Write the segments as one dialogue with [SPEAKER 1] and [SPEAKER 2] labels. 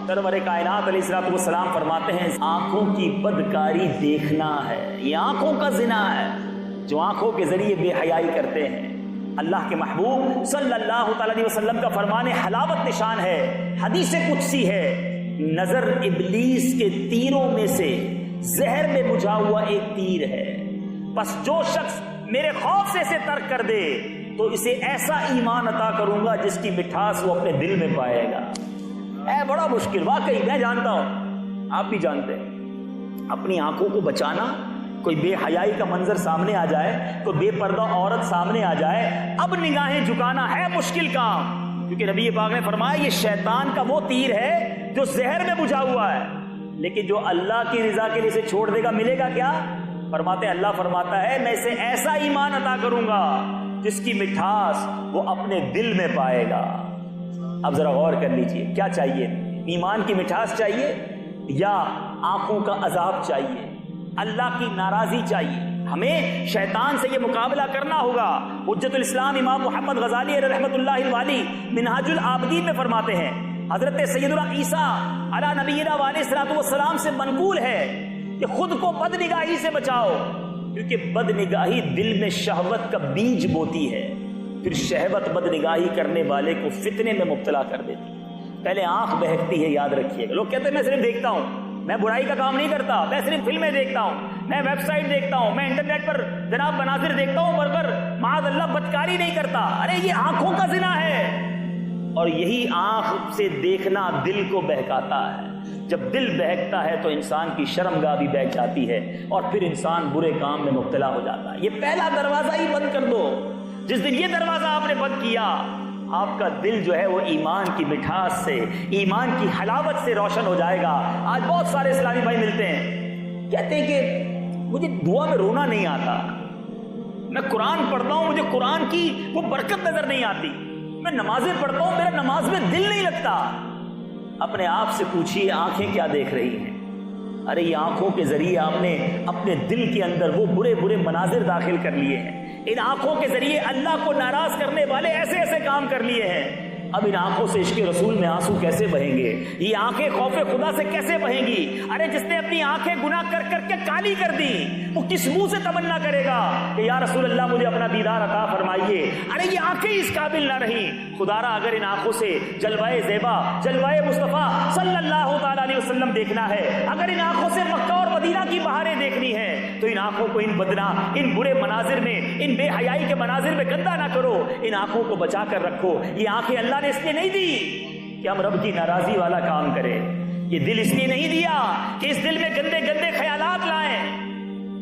[SPEAKER 1] سرور کائنات علیہ الصلوۃ والسلام فرماتے ہیں آنکھوں کی بدکاری دیکھنا ہے، یہ آنکھوں کا زنا ہے جو آنکھوں کے ذریعے بے حیائی کرتے ہیں۔ اللہ کے محبوب صلی اللہ تعالی علیہ وسلم کا فرمان حلاوت نشان ہے، حدیث قدسی ہے، نظر ابلیس کے تیروں میں سے زہر میں بجھا ہوا ایک تیر ہے، بس جو شخص میرے خوف سے اسے ترک کر دے تو اسے ایسا ایمان عطا کروں گا جس کی مٹھاس وہ اپنے دل میں پائے گا۔ اے بڑا مشکل، واقعی میں جانتا ہوں، آپ بھی جانتے ہیں، اپنی آنکھوں کو بچانا۔ کوئی بے حیائی کا منظر سامنے آ جائے، کوئی بے پردہ عورت سامنے آ جائے، اب نگاہیں جھکانا ہے مشکل کام، کیونکہ نبی پاک نے فرمایا یہ شیطان کا وہ تیر ہے جو زہر میں بجھا ہوا ہے، لیکن جو اللہ کی رضا کے لیے اسے چھوڑ دے گا ملے گا کیا؟ فرماتے اللہ فرماتا ہے میں اسے ایسا ایمان عطا کروں گا جس کی مٹھاس وہ اپنے دل میں پائے گا۔ اب ذرا غور کر لیجئے، کیا چاہیے؟ ایمان کی مٹھاس چاہیے یا آنکھوں کا عذاب چاہیے؟ اللہ کی ناراضی چاہیے؟ ہمیں شیطان سے یہ مقابلہ کرنا ہوگا۔ حجت الاسلام امام محمد غزالی علیہ رحمۃ اللہ الوالی منہاج العابدین میں فرماتے ہیں، حضرت سیدنا عیسیٰ علی نبینا علیہ الصلوۃ والسلام سے منقول ہے کہ خود کو بد نگاہی سے بچاؤ، کیونکہ بد نگاہی دل میں شہوت کا بیج بوتی ہے، پھر شہوت بد نگاہی کرنے والے کو فتنے میں مبتلا کر دیتی ہے۔ پہلے آنکھ بہکتی ہے، یاد رکھیے گا۔ لوگ کہتے ہیں میں صرف دیکھتا ہوں، میں برائی کا کام نہیں کرتا، میں صرف فلمیں دیکھتا ہوں، میں ویب سائٹ دیکھتا ہوں، میں انٹرنیٹ پر جناب مناظر دیکھتا ہوں، مگر معاذ اللہ بدکاری نہیں کرتا۔ ارے یہ آنکھوں کا زنا ہے، اور یہی آنکھ سے دیکھنا دل کو بہکاتا ہے۔ جب دل بہکتا ہے تو انسان کی شرمگاہ بھی بہک جاتی ہے اور پھر انسان برے کام میں مبتلا ہو جاتا ہے۔ یہ پہلا دروازہ ہی بند کر دو۔ جس دن یہ دروازہ آپ نے بند کیا، آپ کا دل جو ہے وہ ایمان کی مٹھاس سے، ایمان کی حلاوت سے روشن ہو جائے گا۔ آج بہت سارے اسلامی بھائی ملتے ہیں، کہتے ہیں کہ مجھے دعا میں رونا نہیں آتا، میں قرآن پڑھتا ہوں مجھے قرآن کی وہ برکت نظر نہیں آتی، میں نمازیں پڑھتا ہوں میرا نماز میں دل نہیں لگتا۔ اپنے آپ سے پوچھیے آنکھیں کیا دیکھ رہی ہیں؟ ارے یہ آنکھوں کے ذریعے آپ نے اپنے دل کے اندر وہ برے برے مناظر داخل کر لیے ہیں، ان آنکھوں کے ذریعے اللہ کو ناراض کرنے والے ایسے ایسے کام کر لیے ہیں۔ اب ان آنکھوں سے عشق رسول میں آنسو کیسے بہیں گے؟ یہ آنکھیں خوف خدا سے کیسے بہیں گی؟ ارے جس نے اپنی آنکھیں گناہ کر کر کے کالی کر دی، وہ کس منہ سے تمنا کرے گا کہ یا رسول اللہ مجھے اپنا دیدار عطا فرمائیے؟ ارے یہ آنکھیں اس قابل نہ رہی۔ خدا را اگر ان آنکھوں سے جلوائے زیبا، جلوائے مصطفیٰ صلی اللہ تعالی علیہ وسلم دیکھنا ہے، اگر ان آنکھوں سے مکہ اور مدینہ کی بہاریں دیکھنی ہے، تو ان آنکھوں کو ان بدنا، ان برے مناظر میں، ان بے حیائی کے مناظر میں گندا نہ کرو، ان آنکھوں کو بچا کر رکھو۔ یہ آنکھیں اللہ نے اس لیے نہیں دی کہ ہم رب کی ناراضی والا کام کریں، یہ دل اس لیے نہیں دیا کہ اس دل میں گندے گندے خیالات لائیں۔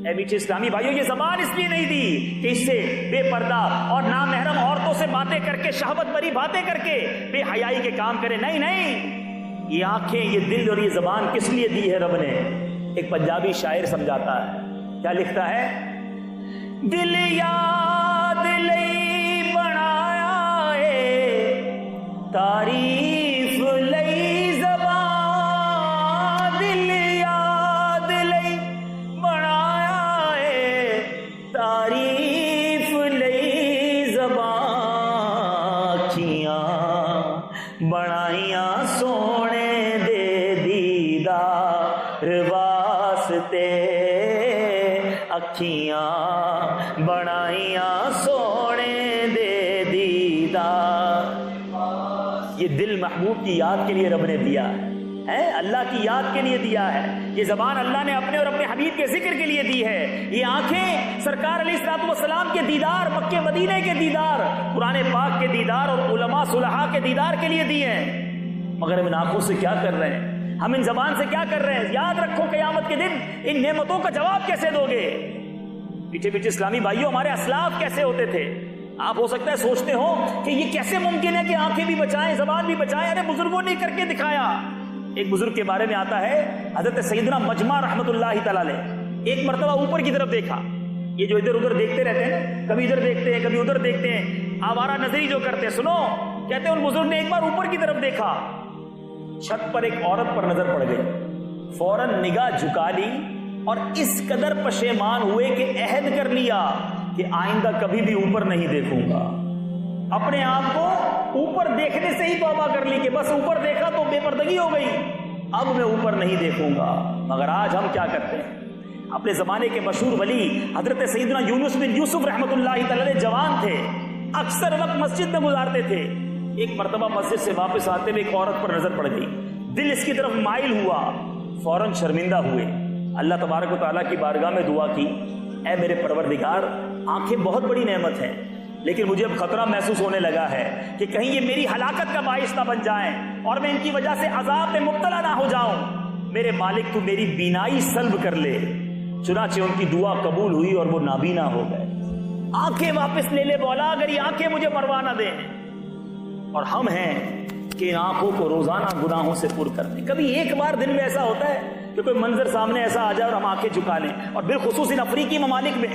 [SPEAKER 1] اے میٹھے اسلامی بھائیوں، یہ زبان اس لیے نہیں دی کہ اس سے بے پردہ اور نامحرم عورتوں سے باتیں کر کے، شہوت بھری باتیں کر کے بے حیائی کے کام کریں، نہیں نہیں، یہ آنکھیں، یہ دل اور یہ زبان کس لیے دی ہے رب نے؟ ایک پنجابی شاعر سمجھاتا ہے، کیا لکھتا ہے؟ دل یاد لئی بنایا ہے تعریف لئی زبان، دل یاد لئی بنایا ہے تعریف لئی زبان، اکھیاں بنائیاں سونے دے دیدار واسطے، اکھیاں بنائیاں سونے دے دیدار۔ یہ دل محبوب کی یاد کے لیے رب نے دیا ہے، اللہ کی یاد کے لیے دیا ہے۔ یہ زبان اللہ نے اپنے اور اپنے حبیب کے ذکر کے لیے دی ہے۔ یہ آنکھیں سرکار علیہ الصلوۃ والسلام کے دیدار، مکہ مدینہ کے دیدار، قرآن پاک کے دیدار اور علماء صلحاء کے دیدار کے لیے دی ہیں۔ مگر ہم ان آنکھوں سے کیا کر رہے ہیں؟ ہم ان زبان سے کیا کر رہے ہیں؟ یاد رکھو قیامت کے دن ان نعمتوں کا جواب کیسے دو گے؟ پیچھے پیچھے اسلامی بھائیوں، ہمارے اسلاف کیسے ہوتے تھے؟ آپ ہو سکتا ہے سوچتے ہو کہ یہ کیسے ممکن ہے کہ آنکھیں بھی بچائیں، زبان بھی بچائیں؟ ارے بزرگوں نے کر کے دکھایا۔ ایک بزرگ کے بارے میں آتا ہے، حضرت سیدنا مجمع رحمۃ اللہ تعالی علیہ، ایک مرتبہ اوپر کی طرف دیکھا۔ یہ جو ادھر ادھر دیکھتے رہتے ہیں نا، کبھی ادھر دیکھتے ہیں کبھی ادھر دیکھتے ہیں، آوارہ نظری جو کرتے ہیں، سنو، کہتے ہیں ان بزرگ نے ایک بار اوپر کی طرف دیکھا، چھت پر ایک عورت پر نظر پڑ گئی، فوراً نگاہ جھکا لی اور اس قدر پشیمان ہوئے کہ عہد کر لیا کہ آئندہ کبھی بھی اوپر نہیں دیکھوں گا۔ اپنے آپ کو اوپر دیکھنے سے ہی توبہ کر لی کہ بس اوپر دیکھا تو بے پردگی ہو گئی، اب میں اوپر نہیں دیکھوں گا۔ مگر آج ہم کیا کرتے ہیں؟ اپنے زمانے کے مشہور ولی حضرت سیدنا یونس بن یوسف رحمۃ اللہ تعالی جوان تھے، اکثر وقت مسجد میں گزارتے تھے۔ ایک مرتبہ مسجد سے واپس آتے ہوئے ایک عورت پر نظر پڑ گئی، دل اس کی طرف مائل ہوا، فوراً شرمندہ ہوئے، اللہ تبارک و تعالیٰ کی بارگاہ میں دعا کی، اے میرے پروردگار، آنکھیں بہت بڑی نعمت ہے، لیکن مجھے اب خطرہ محسوس ہونے لگا ہے کہ کہیں یہ میری ہلاکت کا باعث نہ بن جائیں اور میں ان کی وجہ سے عذاب میں مبتلا نہ ہو جاؤں۔ میرے مالک تو میری بینائی سلب کر لے۔ چنانچہ ان کی دعا قبول ہوئی اور وہ نابینا ہو گئے۔ آنکھیں واپس لے لے مولا، اگر یہ آنکھیں مجھے مروا نہ دیں۔ اور ہم ہیں کہ ان آنکھوں کو روزانہ گناہوں سے پر کر دیں۔ کبھی ایک بار دن میں ایسا ہوتا ہے کہ کوئی منظر سامنے ایسا آ جائے اور ہم آنکھیں جھکا لیں، اور بالخصوص ان افریقی ممالک میں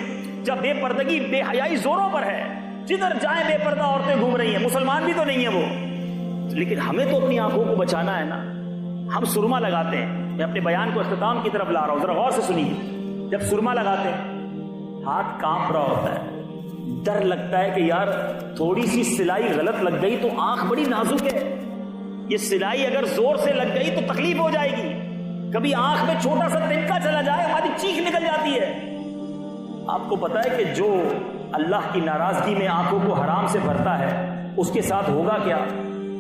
[SPEAKER 1] جب بے پردگی بے حیائی زوروں پر ہے، جدھر جائیں بے پردہ عورتیں گھوم رہی ہیں، مسلمان بھی تو نہیں ہیں وہ، لیکن ہمیں تو اپنی آنکھوں کو بچانا ہے نا۔ ہم سرما لگاتے ہیں، میں اپنے بیان کو اختتام کی طرف لا رہا ہوں، ذرا غور سے سنیے۔ جب سرما لگاتے ہیں ہاتھ کانپ رہا ہوتا ہے، ڈر لگتا ہے کہ یار تھوڑی سی سلائی غلط لگ گئی تو آنکھ بڑی نازک ہے، یہ سلائی اگر زور سے لگ گئی تو تکلیف ہو جائے گی، کبھی آنکھ میں چھوٹا سا تنکا چلا جائے ہماری چیخ نکل جاتی ہے۔ آپ کو پتا ہے کہ جو اللہ کی ناراضگی میں آنکھوں کو حرام سے بھرتا ہے اس کے ساتھ ہوگا کیا؟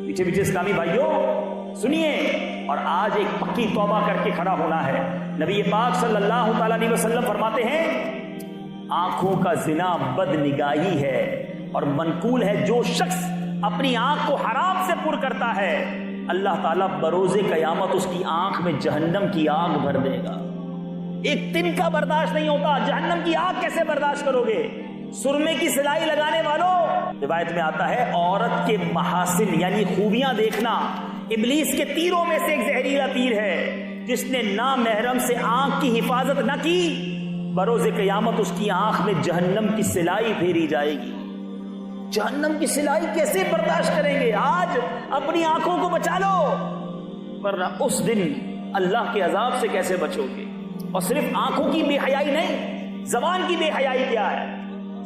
[SPEAKER 1] پیچھے پیچھے اسلامی بھائیوں سنیے، اور آج ایک پکی توبہ کر کے کھڑا ہونا ہے۔ نبی پاک صلی اللہ تعالی علیہ وسلم فرماتے ہیں آنکھوں کا زنا بد نگاہی ہے، اور منقول ہے جو شخص اپنی آنکھ کو حرام سے پر کرتا ہے اللہ تعالیٰ بروز قیامت اس کی آنکھ میں جہنم کی آگ بھر دے گا۔ ایک دن کا برداشت نہیں ہوتا، جہنم کی آگ کیسے برداشت کرو گے؟ سرمے کی سلائی لگانے والوں، روایت میں آتا ہے عورت کے محاسن یعنی خوبیاں دیکھنا ابلیس کے تیروں میں سے ایک زہریلا تیر ہے، جس نے نامحرم سے آنکھ کی حفاظت نہ کی بروز قیامت اس کی آنکھ میں جہنم کی سلائی پھیری جائے گی۔ جہنم کی سلائی کیسے برداشت کریں گے؟ آج اپنی آنکھوں کو بچا لو، ورنہ اس دن اللہ کے عذاب سے کیسے بچو گے؟ اور صرف آنکھوں کی بے حیائی نہیں، زبان کی بے حیائی کیا ہے؟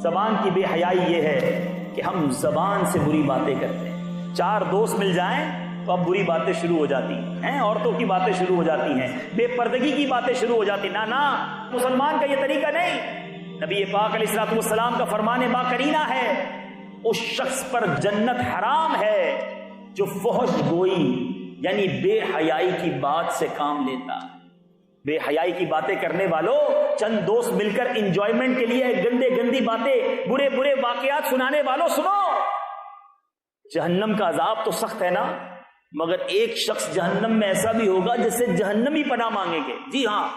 [SPEAKER 1] زبان کی بے حیائی یہ ہے کہ ہم زبان سے بری باتیں کرتے ہیں، چار دوست مل جائیں تو اب بری باتیں شروع ہو جاتی ہیں، عورتوں کی باتیں شروع ہو جاتی ہیں، بے پردگی کی باتیں شروع ہو جاتی ہیں۔ نہ مسلمان کا یہ طریقہ نہیں۔ نبی پاک علیہ الصلوۃ والسلام کا فرمان با کرینہ ہے اس شخص پر جنت حرام ہے جو فحش گوئی یعنی بے حیائی کی بات سے کام لیتا ہے۔ بے حیائی کی باتیں کرنے والوں، چند دوست مل کر انجوائمنٹ کے لیے گندی باتیں، برے واقعات سنانے والوں، سنو، جہنم کا عذاب تو سخت ہے نا، مگر ایک شخص جہنم میں ایسا بھی ہوگا جس سے جہنمی پناہ مانگیں گے۔ جی ہاں،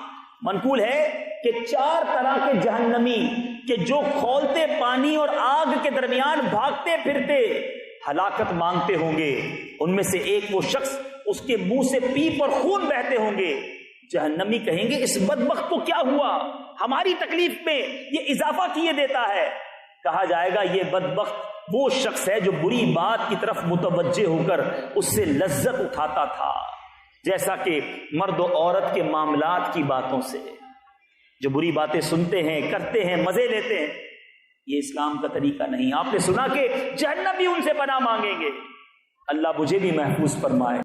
[SPEAKER 1] منقول ہے کہ 4 طرح کے جہنمی کہ جو کھولتے پانی اور آگ کے درمیان بھاگتے پھرتے ہلاکت مانگتے ہوں گے، ان میں سے ایک وہ شخص اس کے منہ سے پیپ اور خون بہتے ہوں گے۔ جہنمی کہیں گے اس بدبخت کو کیا ہوا، ہماری تکلیف میں یہ اضافہ کیے دیتا ہے۔ کہا جائے گا یہ بدبخت وہ شخص ہے جو بری بات کی طرف متوجہ ہو کر اس سے لذت اٹھاتا تھا، جیسا کہ مرد و عورت کے معاملات کی باتوں سے، جو بری باتیں سنتے ہیں، کرتے ہیں، مزے لیتے ہیں۔ یہ اسلام کا طریقہ نہیں۔ آپ نے سنا کہ جہنم بھی ان سے پناہ مانگیں گے۔ اللہ مجھے بھی محفوظ فرمائے۔